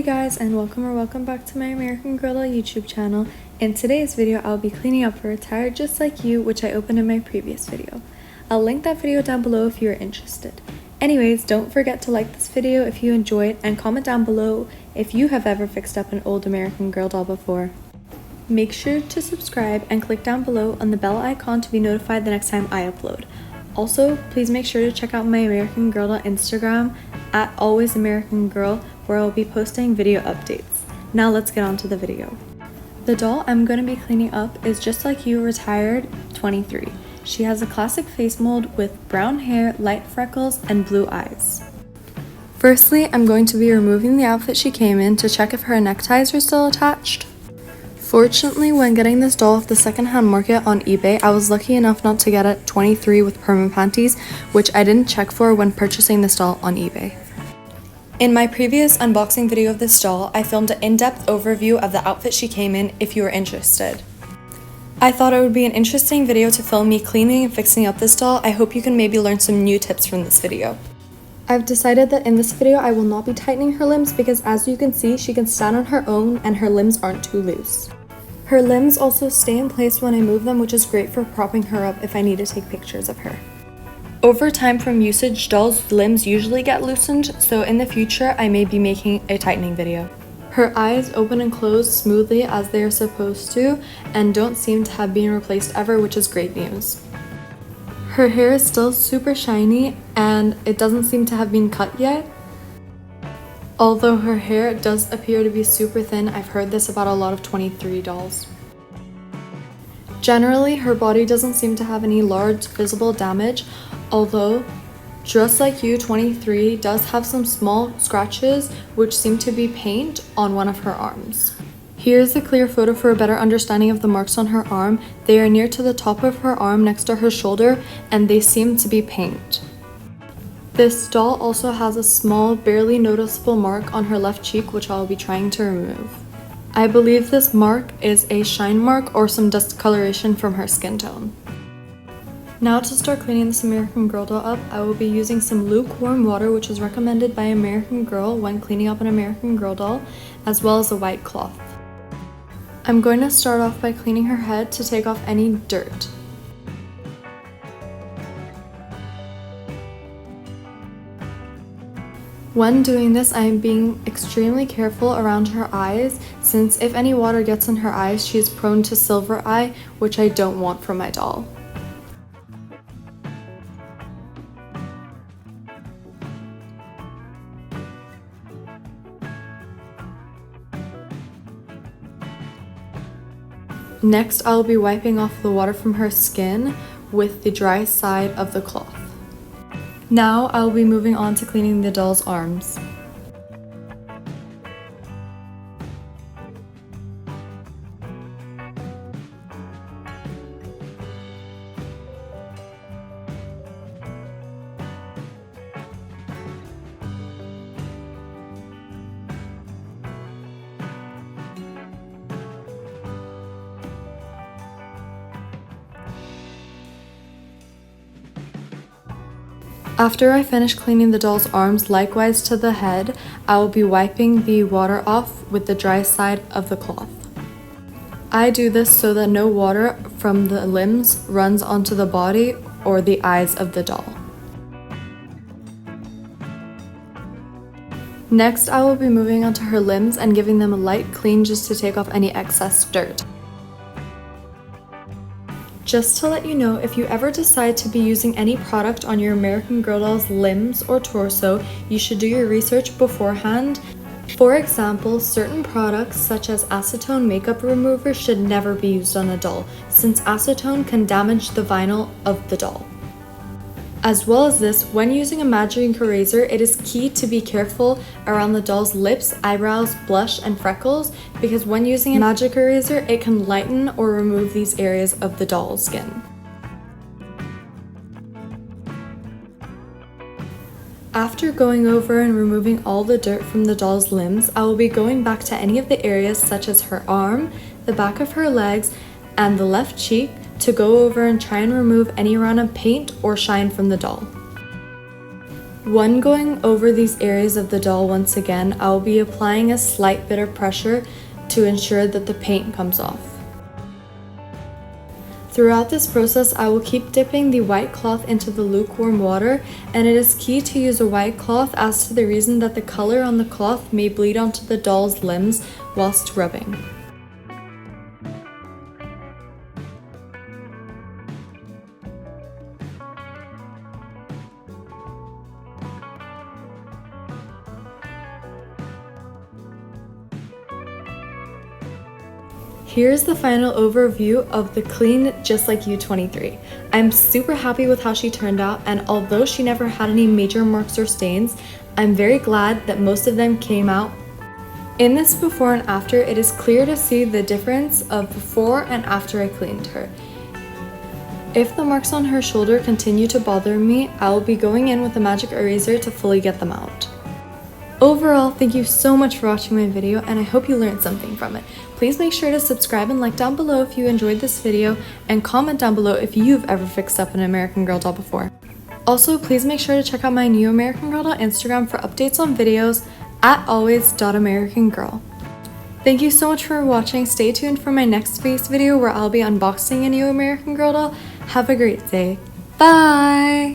Hey guys, and welcome back to my American Girl Doll YouTube channel. In today's video, I'll be cleaning up for a Tired Just Like You, which I opened in my previous video. I'll link that video down below if you're interested. Anyways, don't forget to like this video if you enjoyed and comment down below if you have ever fixed up an old American Girl doll before. Make sure to subscribe and click down below on the bell icon to be notified the next time I upload. Also, please make sure to check out my American Girl Doll Instagram at alwaysamericangirl, where I'll be posting video updates. Now let's get on to the video. The doll I'm going to be cleaning up is Just Like You Retired 23. She has a classic face mold with brown hair, light freckles, and blue eyes. Firstly, I'm going to be removing the outfit she came in to check if her neckties are still attached. Fortunately, when getting this doll off the secondhand market on eBay, I was lucky enough not to get it 23 with perma panties, which I didn't check for when purchasing this doll on eBay. In my previous unboxing video of this doll, I filmed an in-depth overview of the outfit she came in if you were interested. I thought it would be an interesting video to film me cleaning and fixing up this doll. I hope you can maybe learn some new tips from this video. I've decided that in this video I will not be tightening her limbs because, as you can see, she can stand on her own and her limbs aren't too loose. Her limbs also stay in place when I move them, which is great for propping her up if I need to take pictures of her. Over time from usage, dolls' limbs usually get loosened, so in the future I may be making a tightening video. Her eyes open and close smoothly as they are supposed to and don't seem to have been replaced ever, which is great news. Her hair is still super shiny and it doesn't seem to have been cut yet. Although her hair does appear to be super thin, I've heard this about a lot of 23 dolls. Generally, her body doesn't seem to have any large visible damage, although Just Like You 23 does have some small scratches which seem to be paint on one of her arms. Here's a clear photo for a better understanding of the marks on her arm. They are near to the top of her arm next to her shoulder and they seem to be paint. This doll also has a small, barely noticeable mark on her left cheek, which I'll be trying to remove. I believe this mark is a shine mark or some discoloration from her skin tone. Now to start cleaning this American Girl doll up, I will be using some lukewarm water, which is recommended by American Girl when cleaning up an American Girl doll, as well as a white cloth. I'm going to start off by cleaning her head to take off any dirt. When doing this, I am being extremely careful around her eyes, since if any water gets in her eyes, she is prone to silver eye, which I don't want for my doll. Next, I'll be wiping off the water from her skin with the dry side of the cloth. Now I'll be moving on to cleaning the doll's arms. After I finish cleaning the doll's arms, likewise to the head, I will be wiping the water off with the dry side of the cloth. I do this so that no water from the limbs runs onto the body or the eyes of the doll. Next, I will be moving onto her limbs and giving them a light clean just to take off any excess dirt. Just to let you know, if you ever decide to be using any product on your American Girl doll's limbs or torso, you should do your research beforehand. For example, certain products such as acetone makeup remover should never be used on a doll, since acetone can damage the vinyl of the doll. As well as this, when using a magic eraser, it is key to be careful around the doll's lips, eyebrows, blush, and freckles, because when using a magic eraser, it can lighten or remove these areas of the doll's skin. After going over and removing all the dirt from the doll's limbs, I will be going back to any of the areas such as her arm, the back of her legs, and the left cheek to go over and try and remove any random paint or shine from the doll. When going over these areas of the doll once again, I will be applying a slight bit of pressure to ensure that the paint comes off. Throughout this process, I will keep dipping the white cloth into the lukewarm water, and it is key to use a white cloth as to the reason that the color on the cloth may bleed onto the doll's limbs whilst rubbing. Here's the final overview of the Clean Just Like You 23. I'm super happy with how she turned out, and although she never had any major marks or stains, I'm very glad that most of them came out. In this before and after, it is clear to see the difference of before and after I cleaned her. If the marks on her shoulder continue to bother me, I will be going in with a magic eraser to fully get them out. Overall, thank you so much for watching my video, and I hope you learned something from it. Please make sure to subscribe and like down below if you enjoyed this video, and comment down below if you've ever fixed up an American Girl doll before. Also, please make sure to check out my new American Girl doll Instagram for updates on videos at always.americangirl. Thank you so much for watching. Stay tuned for my next face video where I'll be unboxing a new American Girl doll. Have a great day. Bye!